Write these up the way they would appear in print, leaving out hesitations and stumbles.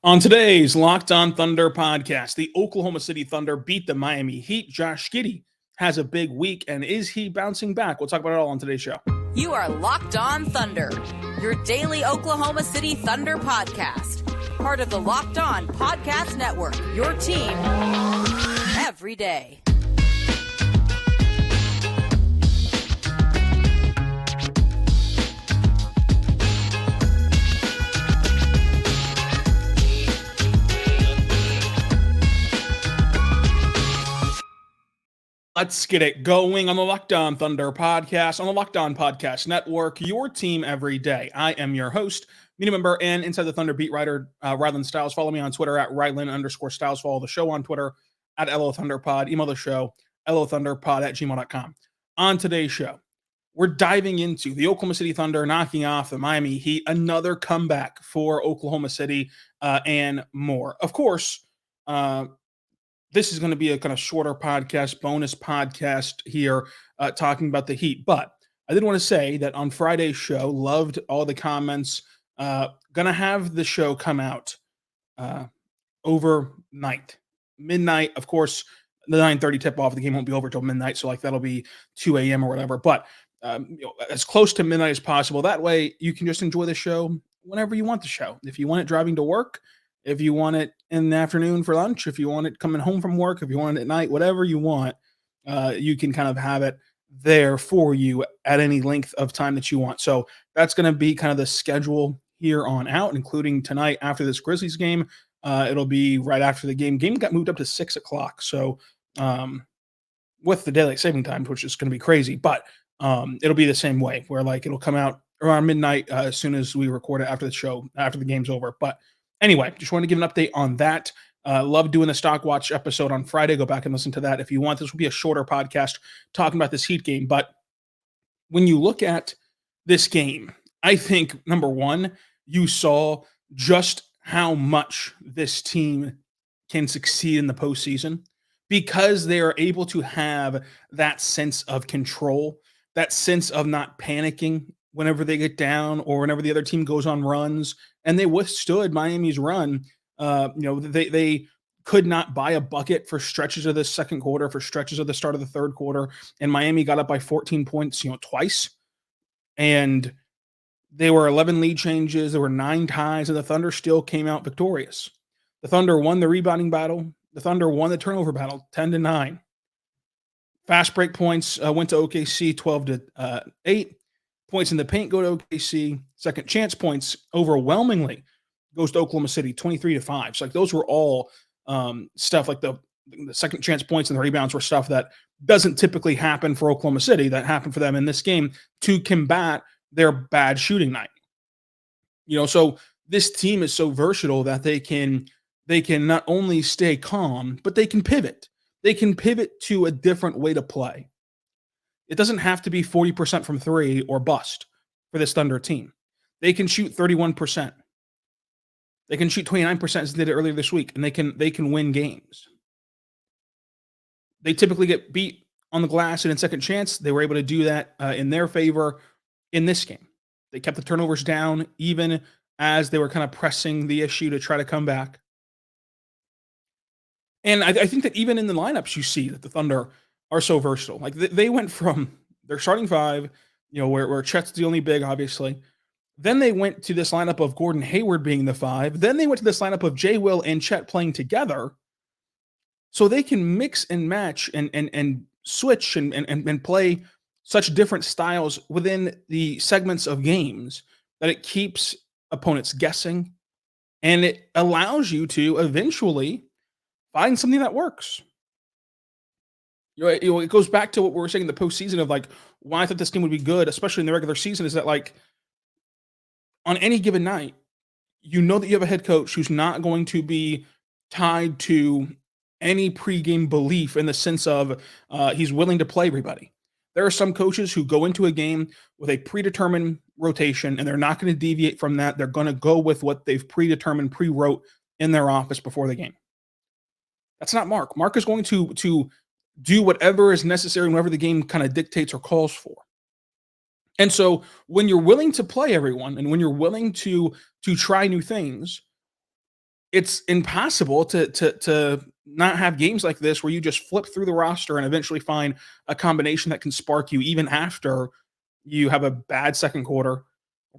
On today's Locked On Thunder podcast, the Oklahoma City Thunder beat the Miami Heat. Josh Giddey has a big week, and is he bouncing back? We'll talk about it all on today's show. You are Locked On Thunder, your daily Oklahoma City Thunder podcast. Part of the Locked On Podcast Network, your team every day. Let's get it going on the Locked On Thunder podcast, on the Locked On Podcast Network, your team every day. I am your host, media member, and Inside the Thunder beat writer, Rylan Stiles. Follow me on Twitter at Rylan_Stiles. Follow the show on Twitter at LOThunderPod. Email the show, LOThunderPod@gmail.com. On today's show, we're diving into the Oklahoma City Thunder knocking off the Miami Heat, another comeback for Oklahoma City, and more. Of course, this is going to be a kind of shorter podcast, bonus podcast here, talking about the Heat. But I did want to say that on Friday's show, loved all the comments. Going to have the show come out overnight, midnight. Of course, the 9:30 tip-off, the game won't be over till midnight, so that'll be 2 a.m. or whatever. But as close to midnight as possible. That way, you can just enjoy the show whenever you want the show. If you want it driving to work, if you want it in the afternoon for lunch, if you want it coming home from work, if you want it at night, whatever you want, you can kind of have it there for you at any length of time that you want. So that's going to be kind of the schedule here on out, including tonight after this Grizzlies game. It'll be right after the game. Game got moved up to 6 o'clock. So with the daylight saving time, which is going to be crazy, but it'll be the same way where it'll come out around midnight as soon as we record it after the show, after the game's over. But anyway, just wanted to give an update on that. Love doing the Stock Watch episode on Friday. Go back and listen to that if you want. This will be a shorter podcast talking about this Heat game. But when you look at this game, I think, number one, you saw just how much this team can succeed in the postseason because they are able to have that sense of control, that sense of not panicking whenever they get down or whenever the other team goes on runs. And they withstood Miami's run. They could not buy a bucket for stretches of the second quarter, for stretches of the start of the third quarter. And Miami got up by 14 points, twice. And they were 11 lead changes. There were 9 ties, and the Thunder still came out victorious. The Thunder won the rebounding battle. The Thunder won the turnover battle, 10-9. Fast break points went to OKC, 12-8. Points in the paint go to OKC. Second chance points overwhelmingly goes to Oklahoma City, 23-5. So those were all stuff like the second chance points and the rebounds were stuff that doesn't typically happen for Oklahoma City. That happened for them in this game to combat their bad shooting night. So this team is so versatile that they can not only stay calm, but they can pivot. They can pivot to a different way to play. It doesn't have to be 40% from three or bust for this Thunder team. They can shoot 31%. They can shoot 29% as they did earlier this week, and they can win games. They typically get beat on the glass and in second chance. They were able to do that in their favor in this game. They kept the turnovers down even as they were kind of pressing the issue to try to come back. And I think that even in the lineups, you see that the Thunder are so versatile. They went from their starting five, where Chet's the only big, obviously. Then they went to this lineup of Gordon Hayward being the 5. Then they went to this lineup of J. Will and Chet playing together. So they can mix and match and switch and play such different styles within the segments of games that it keeps opponents guessing. And it allows you to eventually find something that works. It goes back to what we were saying in the postseason of why I thought this team would be good, especially in the regular season, is that on any given night, that you have a head coach who's not going to be tied to any pregame belief in the sense of he's willing to play everybody. There are some coaches who go into a game with a predetermined rotation, and they're not going to deviate from that. They're going to go with what they've predetermined, pre-wrote in their office before the game. That's not Mark. Mark is going to do whatever is necessary whenever the game kind of dictates or calls for. And so when you're willing to play everyone and when you're willing to try new things, it's impossible to not have games like this where you just flip through the roster and eventually find a combination that can spark you even after you have a bad second quarter,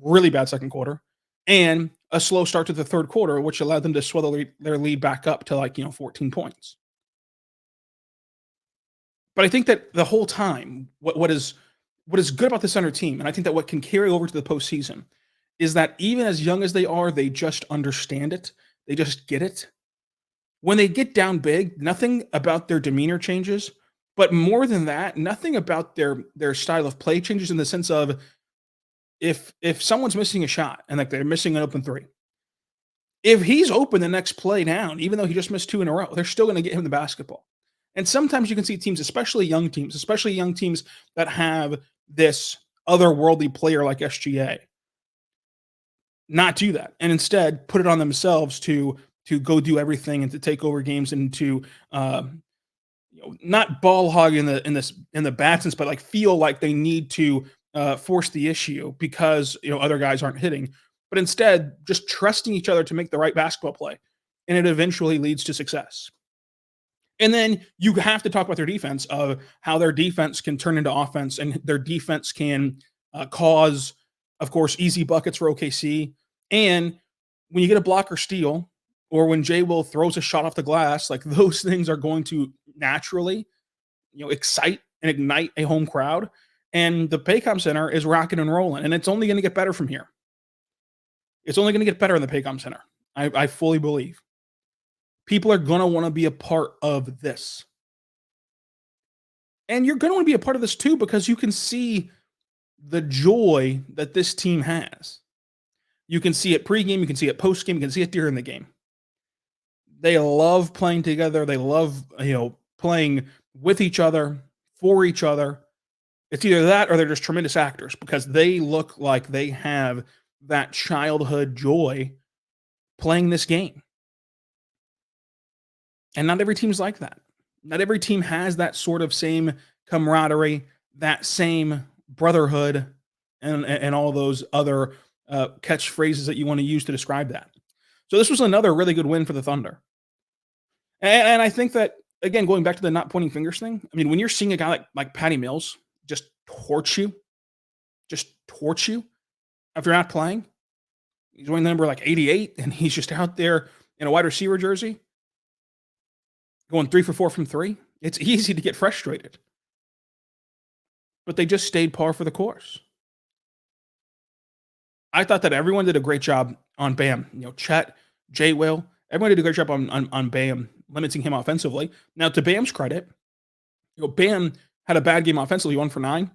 really bad second quarter, and a slow start to the third quarter, which allowed them to swell their lead back up to 14 points. But I think that the whole time, what is good about this Thunder team, and I think that what can carry over to the postseason, is that even as young as they are, they just understand it. They just get it. When they get down big, nothing about their demeanor changes, but more than that, nothing about their style of play changes in the sense of if someone's missing a shot and they're missing an open three, if he's open the next play down, even though he just missed two in a row, they're still going to get him the basketball. And sometimes you can see teams, especially young teams that have this otherworldly player like SGA, not do that, and instead put it on themselves to go do everything and to take over games and to not ball hog in the bad sense, but feel like they need to force the issue because other guys aren't hitting, but instead just trusting each other to make the right basketball play, and it eventually leads to success. And then you have to talk about their defense, of how their defense can turn into offense, and their defense can cause, of course, easy buckets for OKC. And when you get a block or steal, or when Jay Will throws a shot off the glass, those things are going to naturally, excite and ignite a home crowd. And the Paycom Center is rocking and rolling, and it's only going to get better from here. It's only going to get better in the Paycom Center. I fully believe. People are going to want to be a part of this. And you're going to want to be a part of this too, because you can see the joy that this team has. You can see it pregame, you can see it postgame, you can see it during the game. They love playing together. They love, playing with each other, for each other. It's either that or they're just tremendous actors, because they look like they have that childhood joy playing this game. And not every team's like that. Not every team has that sort of same camaraderie, that same brotherhood, and all those other catchphrases that you want to use to describe that. So this was another really good win for the Thunder. And I think that, again, going back to the not pointing fingers thing, I mean, when you're seeing a guy like Patty Mills just torch you after not playing, he's wearing the number 88, and he's just out there in a wide receiver jersey, going 3 for 4 from three. It's easy to get frustrated. But they just stayed par for the course. I thought that everyone did a great job on Bam. Chet, Jay Will, everyone did a great job on Bam, limiting him offensively. Now, to Bam's credit, Bam had a bad game offensively, 1 for 9,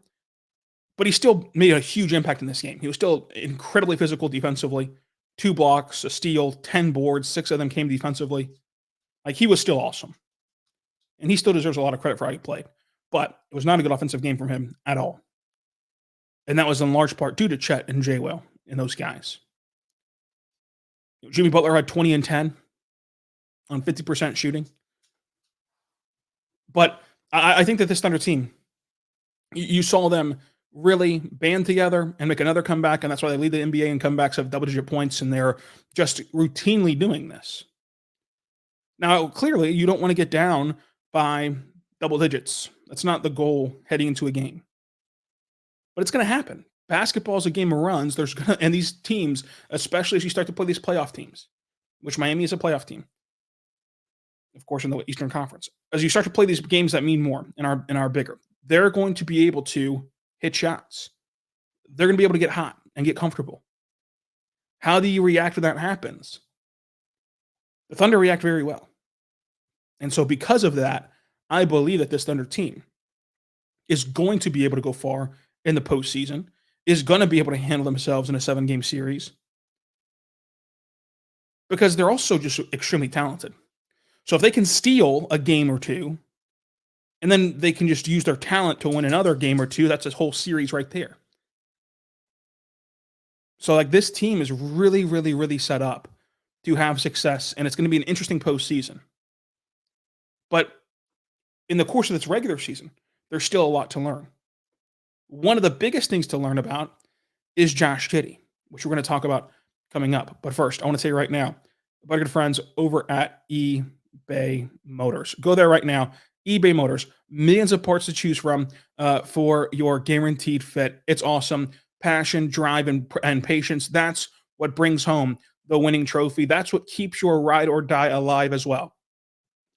but he still made a huge impact in this game. He was still incredibly physical defensively. 2 blocks, a steal, 10 boards, 6 of them came defensively. He was still awesome. And he still deserves a lot of credit for how he played. But it was not a good offensive game from him at all. And that was in large part due to Chet and Jay Will and those guys. Jimmy Butler had 20 and 10 on 50% shooting. But I think that this Thunder team, you saw them really band together and make another comeback, and that's why they lead the NBA in comebacks of double-digit points, and they're just routinely doing this. Now, clearly, you don't want to get down by double digits. That's not the goal heading into a game. But it's going to happen. Basketball is a game of runs. And these teams, especially as you start to play these playoff teams, which Miami is a playoff team, of course, in the Eastern Conference. As you start to play these games that mean more and are bigger, they're going to be able to hit shots. They're going to be able to get hot and get comfortable. How do you react when that happens? The Thunder react very well. And so because of that, I believe that this Thunder team is going to be able to go far in the postseason, is going to be able to handle themselves in a 7-game series, because they're also just extremely talented. So if they can steal a game or two, and then they can just use their talent to win another game or two, that's a whole series right there. So this team is really, really, really set up to have success, and it's going to be an interesting postseason. But in the course of this regular season, there's still a lot to learn. One of the biggest things to learn about is Josh Giddey, which we're going to talk about coming up. But first, I want to say right now, by our good friends over at eBay Motors. Go there right now. eBay Motors, millions of parts to choose from for your guaranteed fit. It's awesome. Passion, drive, and patience. That's what brings home the winning trophy. That's what keeps your ride or die alive as well.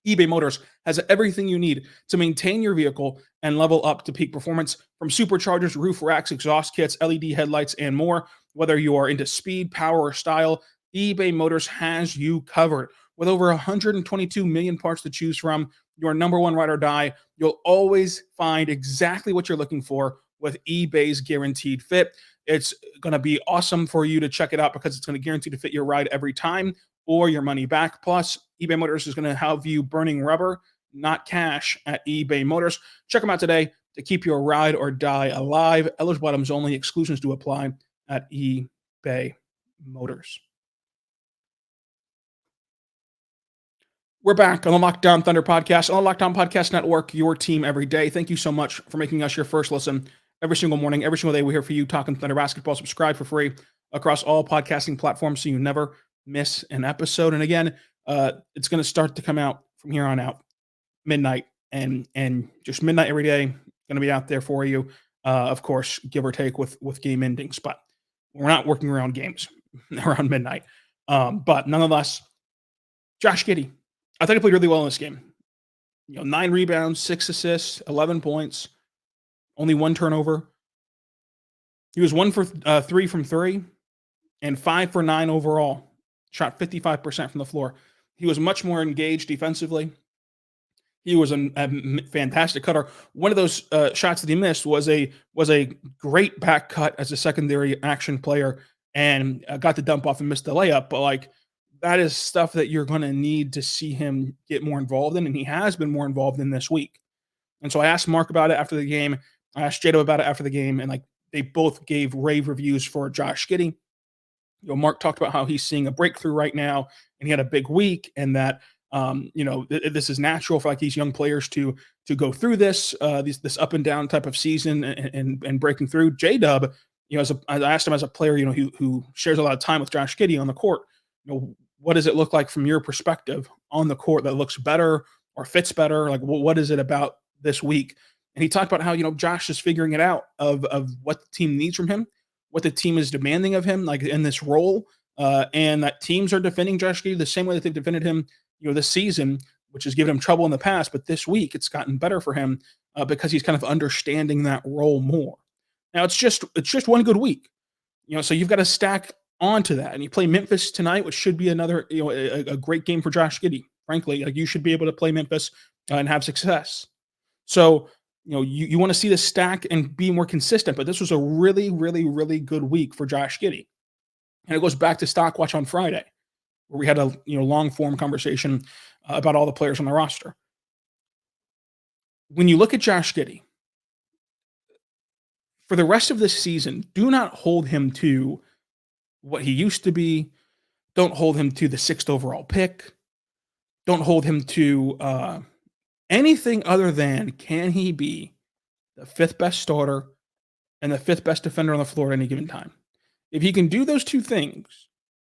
eBay Motors has everything you need to maintain your vehicle and level up to peak performance, from superchargers, roof racks, exhaust kits, LED headlights, and more. Whether you are into speed, power, or style, eBay Motors has you covered. With over 122 million parts to choose from, your number one ride or die, you'll always find exactly what you're looking for with eBay's guaranteed fit. It's going to be awesome for you to check it out because it's going to guarantee to fit your ride every time or your money back. Plus, eBay Motors is going to have you burning rubber, not cash, at eBay Motors. Check them out today to keep your ride or die alive. Eligible items only. Exclusions do apply at eBay Motors. We're back on the Lockdown Thunder podcast, on the Lockdown Podcast Network, your team every day. Thank you so much for making us your first listen every single morning, every single day. We're here for you talking Thunder basketball. Subscribe for free across all podcasting platforms so you never miss an episode. And again, it's going to start to come out from here on out, midnight, and just midnight every day. Going to be out there for you, of course, give or take with game endings, but we're not working around games around midnight. But nonetheless, Josh Giddey, I thought he played really well in this game. 9 rebounds, 6 assists, 11 points, only 1 turnover. He was 1 for 3 from 3 and 5 for 9 overall. Shot 55% from the floor. He was much more engaged defensively. He was a fantastic cutter. One of those shots that he missed was a great back cut as a secondary action player, and got the dump off and missed the layup. But that is stuff that you're going to need to see him get more involved in, and he has been more involved in this week. And so I asked Mark about it after the game. I asked Jado about it after the game, and they both gave rave reviews for Josh Giddey. Mark talked about how he's seeing a breakthrough right now, and he had a big week, and that this is natural for these young players to go through this up and down type of season and breaking through. J-Dub, I asked him as a player, who shares a lot of time with Josh Giddey on the court, what does it look like from your perspective on the court that looks better or fits better? What is it about this week? And he talked about how, Josh is figuring it out of what the team needs from him, what the team is demanding of him, in this role, and that teams are defending Josh Giddey the same way that they've defended him, this season, which has given him trouble in the past. But this week, it's gotten better for him because he's kind of understanding that role more. Now, it's just one good week, so you've got to stack onto that. And you play Memphis tonight, which should be another, a great game for Josh Giddey. Frankly, you should be able to play Memphis and have success. So, you want to see the stack and be more consistent, but this was a really, really, really good week for Josh Giddey. And it goes back to Stock Watch on Friday, where we had a long form conversation about all the players on the roster. When you look at Josh Giddey, for the rest of this season, do not hold him to what he used to be. Don't hold him to the 6th overall pick. Don't hold him to anything other than, can he be the 5th best starter and the 5th best defender on the floor at any given time? If he can do those two things,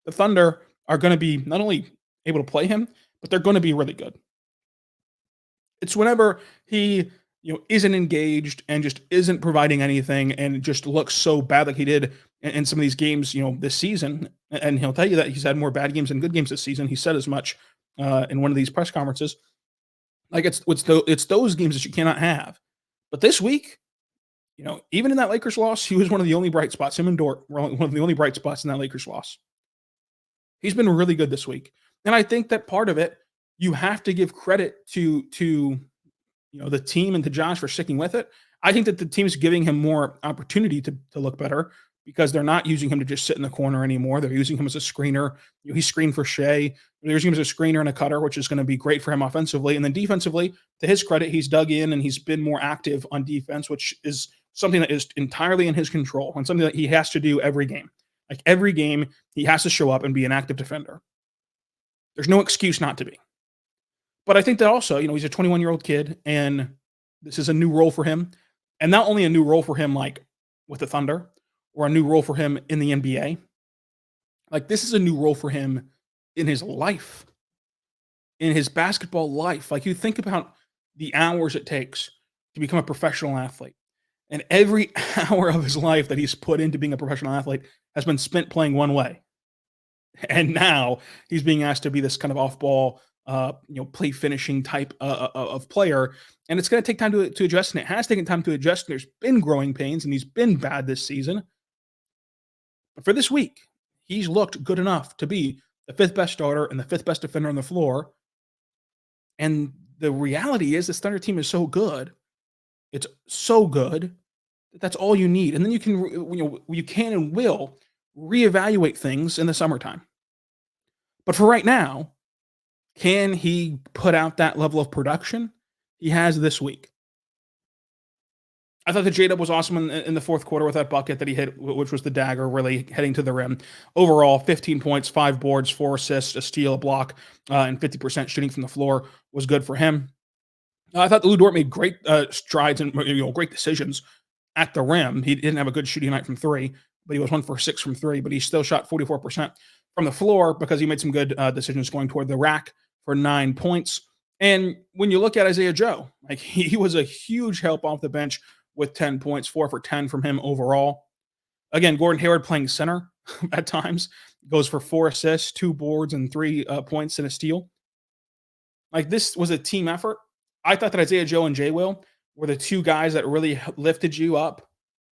the Thunder are going to be not only able to play him, but they're going to be really good. It's whenever he isn't engaged and just isn't providing anything and just looks so bad like he did in some of these games, this season. And he'll tell you that he's had more bad games than good games this season. He said as much in one of these press conferences. It's those games that you cannot have. But this week, even in that Lakers loss, he was one of the only bright spots. Him and Dort were one of the only bright spots in that Lakers loss. He's been really good this week. And I think that part of it, you have to give credit to the team and to Josh for sticking with it. I think that the team's giving him more opportunity to look better because they're not using him to just sit in the corner anymore. They're using him as a screener. He screened for Shai. They're using him as a screener and a cutter, which is going to be great for him offensively. And then defensively, to his credit, he's dug in and he's been more active on defense, which is something that is entirely in his control and something that he has to do every game. Every game, he has to show up and be an active defender. There's no excuse not to be. But I think that also, he's a 21-year-old kid, and this is a new role for him. And not only a new role for him, with the Thunder, or a new role for him in the NBA. This is a new role for him in his life, in his basketball life. Like, you think about the hours it takes to become a professional athlete. And every hour of his life that he's put into being a professional athlete has been spent playing one way. And now he's being asked to be this kind of off-ball, play finishing type of player, and it's going to take time to adjust. And it has taken time to adjust. There's been growing pains, and he's been bad this season. But for this week, he's looked good enough to be the fifth best starter and the fifth best defender on the floor. And the reality is, this Thunder team is so good. It's so good that that's all you need. And then you can and will reevaluate things in the summertime. But for right now, can he put out that level of production he has this week? I thought the J-Dub was awesome in the fourth quarter with that bucket that he hit, which was the dagger, really heading to the rim. Overall, 15 points, 5 boards, 4 assists, a steal, a block, and 50% shooting from the floor was good for him. I thought Lou Dort made great strides and great decisions at the rim. He didn't have a good shooting night from three, but he was 1 for 6 from three. But he still shot 44% from the floor because he made some good decisions going toward the rack for 9 points. And when you look at Isaiah Joe, like, he was a huge help off the bench with 10 points, 4 for 10 from him overall. Again, Gordon Hayward playing center at times goes for 4 assists, 2 boards, and 3 points and a steal. Like, this was a team effort. I thought that Isaiah Joe and Jay Will were the 2 guys that really lifted you up,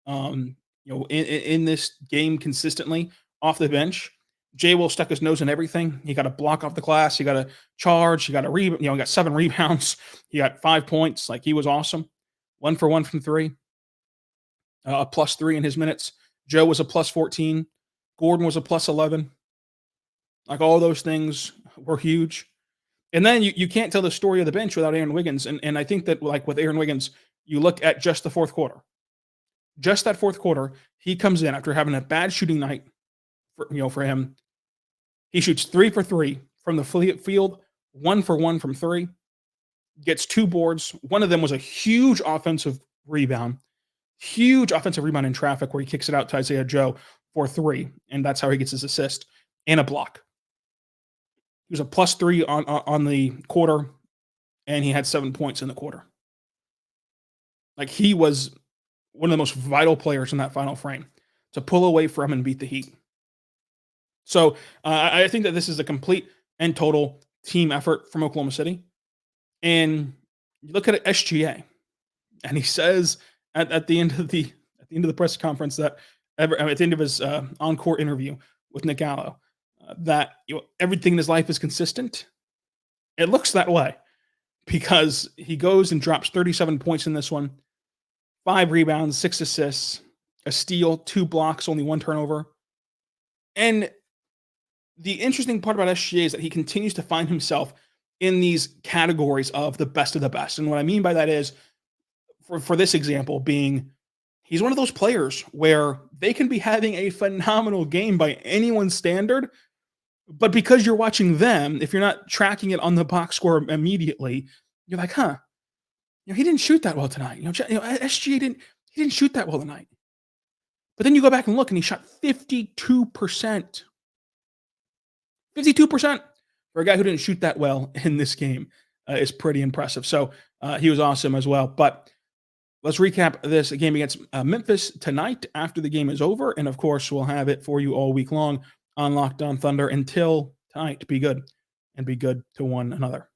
in this game consistently off the bench. Jay Will stuck his nose in everything. He got a block off the glass. He got a charge. He got a rebound. He got 7 rebounds. He got 5 points. Like, he was awesome. 1 for 1 from three. A +3 in his minutes. Joe was a +14. Gordon was a +11. Like, all those things were huge. And then you can't tell the story of the bench without Aaron Wiggins. And I think that, like, with Aaron Wiggins, you look at just the fourth quarter. Just that fourth quarter, he comes in after having a bad shooting night for him. He shoots 3 for 3 from the field, 1 for 1 from three, gets 2 boards. One of them was a huge offensive rebound in traffic where he kicks it out to Isaiah Joe for 3. And that's how he gets his assist and a block. He was a +3 on the quarter, and he had 7 points in the quarter. Like, he was one of the most vital players in that final frame to pull away from and beat the Heat. So I think that this is a complete and total team effort from Oklahoma City. And you look at SGA, and he says at the end of the press conference that at the end of his encore interview with Nick Gallo, that everything in his life is consistent. It looks that way because he goes and drops 37 points in this one, 5 rebounds, 6 assists, a steal, 2 blocks, only 1 turnover. And the interesting part about SGA is that he continues to find himself in these categories of the best of the best. And what I mean by that is, for this example being, he's one of those players where they can be having a phenomenal game by anyone's standard, but because you're watching them, if you're not tracking it on the box score immediately, you're like, he didn't shoot that well tonight. SGA didn't shoot that well tonight. But then you go back and look, and he shot 52%. 52% for a guy who didn't shoot that well in this game is pretty impressive. So he was awesome as well. But let's recap this game against Memphis tonight after the game is over. And, of course, we'll have it for you all week long on Locked On Thunder. Until tonight, be good and be good to one another.